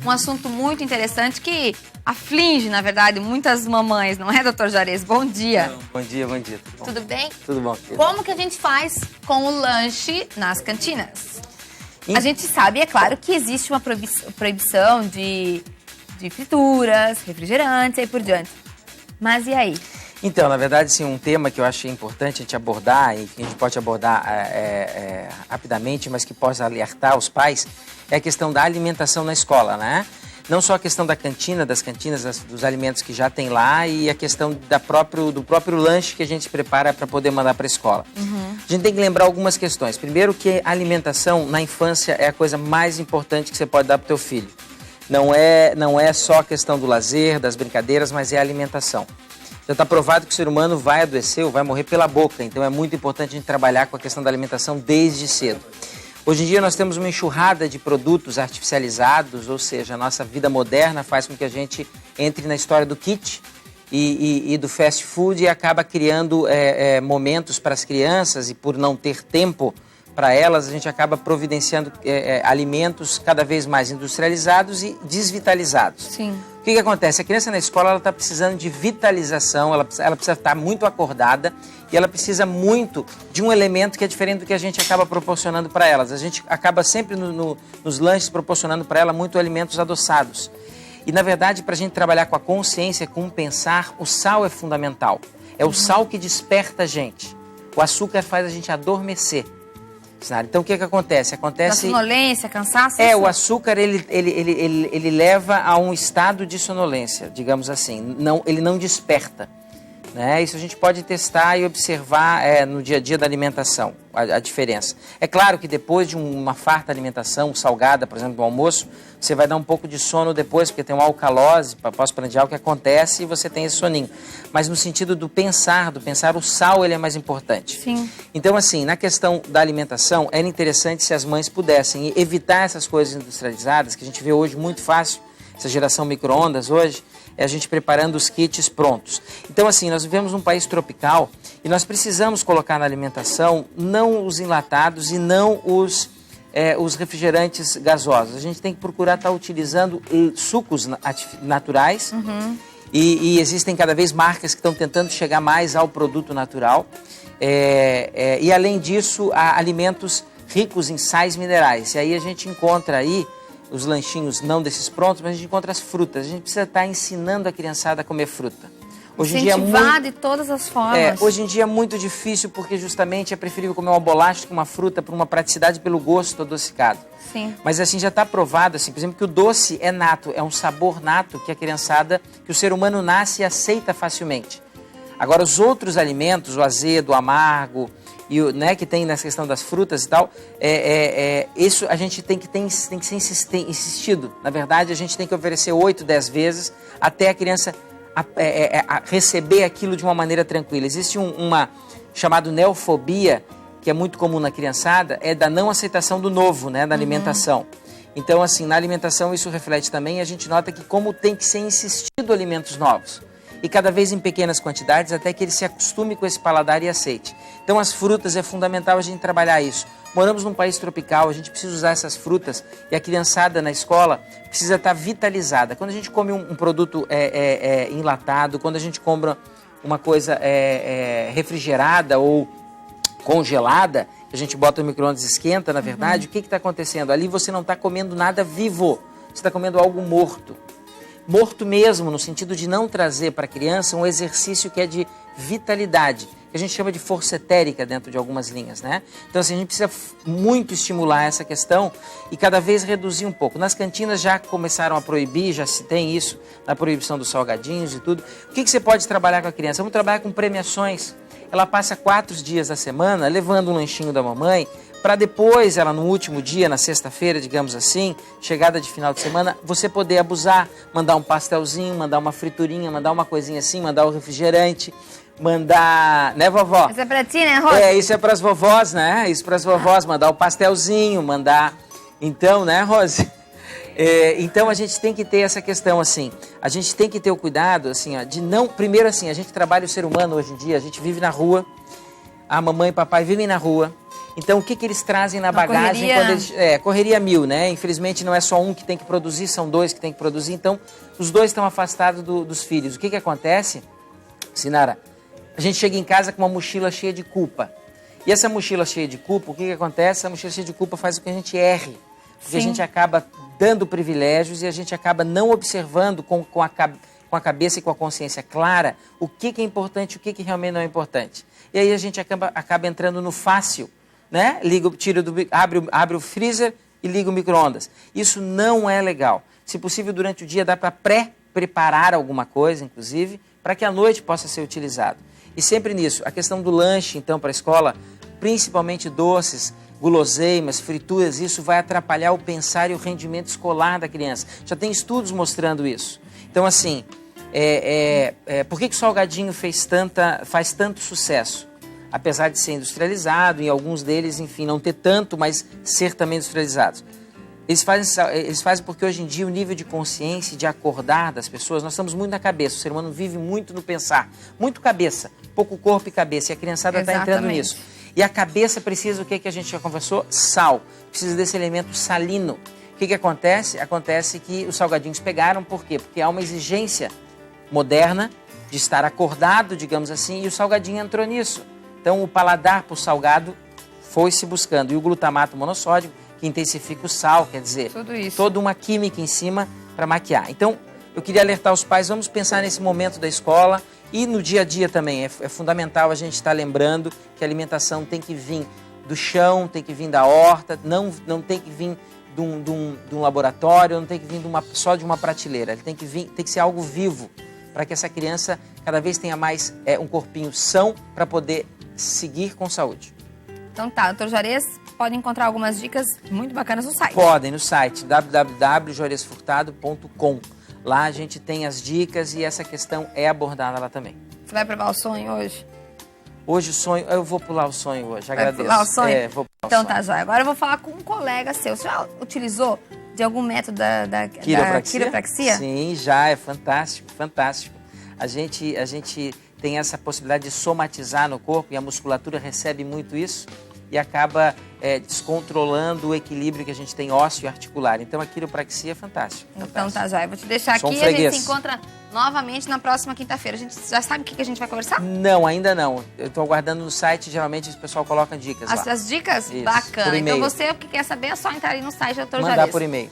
um assunto muito interessante que aflige, na verdade, muitas mamães, não é, doutor Juarez? Bom dia. Não, bom dia, bom dia. Tudo bem? Tudo bom. Como que a gente faz com o lanche nas cantinas? A gente sabe, é claro, que existe uma proibição de frituras, refrigerantes e aí por diante. Mas e aí? Então, na verdade, sim, um tema que eu achei importante a gente abordar e que a gente pode abordar rapidamente, mas que possa alertar os pais, é a questão da alimentação na escola, né? Não só a questão da cantina, das cantinas, dos alimentos que já tem lá e a questão do próprio lanche que a gente prepara para poder mandar para a escola. A gente tem que lembrar algumas questões. Primeiro que a alimentação na infância é a coisa mais importante que você pode dar para o teu filho. Não é só a questão do lazer, das brincadeiras, mas é a alimentação. Já está provado que o ser humano vai adoecer ou vai morrer pela boca, então é muito importante a gente trabalhar com a questão da alimentação desde cedo. Hoje em dia nós temos uma enxurrada de produtos artificializados, ou seja, a nossa vida moderna faz com que a gente entre na história do kit e do fast food e acaba criando momentos para as crianças e por não ter tempo para elas, a gente acaba providenciando alimentos cada vez mais industrializados e desvitalizados. Sim. O que acontece? A criança na escola está precisando de vitalização, ela precisa estar muito acordada e ela precisa muito de um elemento que é diferente do que a gente acaba proporcionando para elas. A gente acaba sempre nos lanches proporcionando para ela muito alimentos adoçados. E, na verdade, para a gente trabalhar com a consciência, com o pensar, o sal é fundamental. É o sal que desperta a gente. O açúcar faz a gente adormecer. Então, o que acontece? Sonolência, cansaço? O açúcar, ele leva a um estado de sonolência, digamos assim. Ele não desperta. Né? Isso a gente pode testar e observar no dia a dia da alimentação, a diferença. É claro que depois de uma farta alimentação salgada, por exemplo, do almoço, você vai dar um pouco de sono depois, porque tem uma alcalose pós-prandial que acontece e você tem esse soninho. Mas no sentido do pensar, o sal ele é mais importante. Sim. Então, assim, na questão da alimentação, era interessante se as mães pudessem evitar essas coisas industrializadas, que a gente vê hoje muito fácil, essa geração micro-ondas hoje, é a gente preparando os kits prontos. Então, assim, nós vivemos num país tropical e nós precisamos colocar na alimentação não os enlatados e não os refrigerantes gasosos. A gente tem que procurar estar utilizando sucos naturais e existem cada vez marcas que estão tentando chegar mais ao produto natural. E, além disso, há alimentos ricos em sais minerais. E aí a gente encontra aí os lanchinhos não desses prontos, mas a gente encontra as frutas. A gente precisa estar ensinando a criançada a comer fruta. Hoje em dia de todas as formas. Hoje em dia é muito difícil porque justamente é preferível comer uma bolacha com uma fruta por uma praticidade pelo gosto adocicado. Sim. Mas assim já está provado, assim, por exemplo, que o doce é nato, é um sabor nato que a criançada, que o ser humano nasce e aceita facilmente. Agora os outros alimentos, o azedo, o amargo, que tem nessa questão das frutas e tal, isso a gente tem que ser insistido. Na verdade, a gente tem que oferecer 8, 10 vezes até a criança receber aquilo de uma maneira tranquila. Existe uma chamada neofobia, que é muito comum na criançada, é da não aceitação do novo, né, na alimentação. Então, assim, na alimentação isso reflete também, a gente nota que como tem que ser insistido alimentos novos. E cada vez em pequenas quantidades, até que ele se acostume com esse paladar e aceite. Então as frutas é fundamental a gente trabalhar isso. Moramos num país tropical, a gente precisa usar essas frutas e a criançada na escola precisa estar vitalizada. Quando a gente come um produto enlatado, quando a gente compra uma coisa refrigerada ou congelada, a gente bota no micro-ondas e esquenta, na verdade, o que está acontecendo? Ali você não está comendo nada vivo, você está comendo algo morto. Morto mesmo, no sentido de não trazer para a criança um exercício que é de vitalidade, que a gente chama de força etérica dentro de algumas linhas, né? Então, assim, a gente precisa muito estimular essa questão e cada vez reduzir um pouco. Nas cantinas já começaram a proibir, já se tem isso, na proibição dos salgadinhos e tudo. O que você pode trabalhar com a criança? Vamos trabalhar com premiações. Ela passa 4 dias da semana levando um lanchinho da mamãe, para depois, ela no último dia, na sexta-feira, digamos assim, chegada de final de semana, você poder abusar, mandar um pastelzinho, mandar uma friturinha, mandar uma coisinha assim, mandar o refrigerante, mandar... Né, vovó? Isso é pra ti, né, Rose? Isso é pras vovós, né? Isso pras vovós, mandar o pastelzinho, mandar... Então, né, Rose? Então, a gente tem que ter essa questão, assim, a gente tem que ter o cuidado, assim, ó, de não... Primeiro, assim, a gente trabalha o ser humano hoje em dia, a gente vive na rua, a mamãe e papai vivem na rua, Então, o que eles trazem na Uma bagagem correria... quando eles... correria mil, né? Infelizmente, não é só um que tem que produzir, são dois que tem que produzir. Então, os dois estão afastados dos filhos. O que acontece, Sinara? A gente chega em casa com uma mochila cheia de culpa. E essa mochila cheia de culpa, o que acontece? A mochila cheia de culpa faz com que a gente erre. Porque a gente acaba dando privilégios e a gente acaba não observando com a cabeça e com a consciência clara o que é importante e o que realmente não é importante. E aí a gente acaba entrando no fácil, né? Abre o freezer e liga o micro-ondas. Isso não é legal. Se possível, durante o dia dá para pré-preparar alguma coisa, inclusive, para que à noite possa ser utilizado. E sempre nisso, a questão do lanche, então, para a escola, principalmente doces, guloseimas, frituras, isso vai atrapalhar o pensar e o rendimento escolar da criança. Já tem estudos mostrando isso. Então, assim, por que o salgadinho faz tanto sucesso? Apesar de ser industrializado, em alguns deles, enfim, não ter tanto, mas ser também industrializados. Eles fazem porque hoje em dia o nível de consciência e de acordar das pessoas, nós estamos muito na cabeça, o ser humano vive muito no pensar, muito cabeça, pouco corpo e cabeça, e a criançada está entrando nisso. E a cabeça precisa, o que a gente já conversou? Sal, precisa desse elemento salino. O que acontece? Acontece que os salgadinhos pegaram, por quê? Porque há uma exigência moderna de estar acordado, digamos assim, e o salgadinho entrou nisso. Então o paladar para o salgado foi se buscando, e o glutamato monossódico, que intensifica o sal, quer dizer, toda uma química em cima para maquiar. Então, eu queria alertar os pais, vamos pensar nesse momento da escola e no dia a dia também. É fundamental a gente estar lembrando que a alimentação tem que vir do chão, tem que vir da horta, não tem que vir de um laboratório, não tem que vir só de uma prateleira. Ele tem que ser algo vivo, para que essa criança cada vez tenha mais um corpinho são para poder seguir com saúde. Então tá, doutor Juarez, pode encontrar algumas dicas muito bacanas no site. Podem, no site www.juarezfurtado.com. Lá a gente tem as dicas e essa questão é abordada lá também. Você vai provar o sonho hoje? Hoje o sonho, eu vou pular o sonho hoje, agradeço. Vai pular o sonho? Vou pular então o sonho. Tá, jóia. Agora eu vou falar com um colega seu. Você já utilizou de algum método da quiropraxia? Sim, já, é fantástico, fantástico. A gente tem essa possibilidade de somatizar no corpo e a musculatura recebe muito isso e acaba descontrolando o equilíbrio que a gente tem ósseo e articular. Então a quiropraxia é fantástico. Então tá, jóia. Vou te deixar aqui e a gente se encontra novamente na próxima quinta-feira. A gente já sabe o que a gente vai conversar? Não, ainda não. Eu estou aguardando no site, geralmente o pessoal coloca dicas lá. As dicas? Isso, bacana. por e-mail. Então você que quer saber é só entrar aí no site do Dr. Juarez. Mandar por e-mail.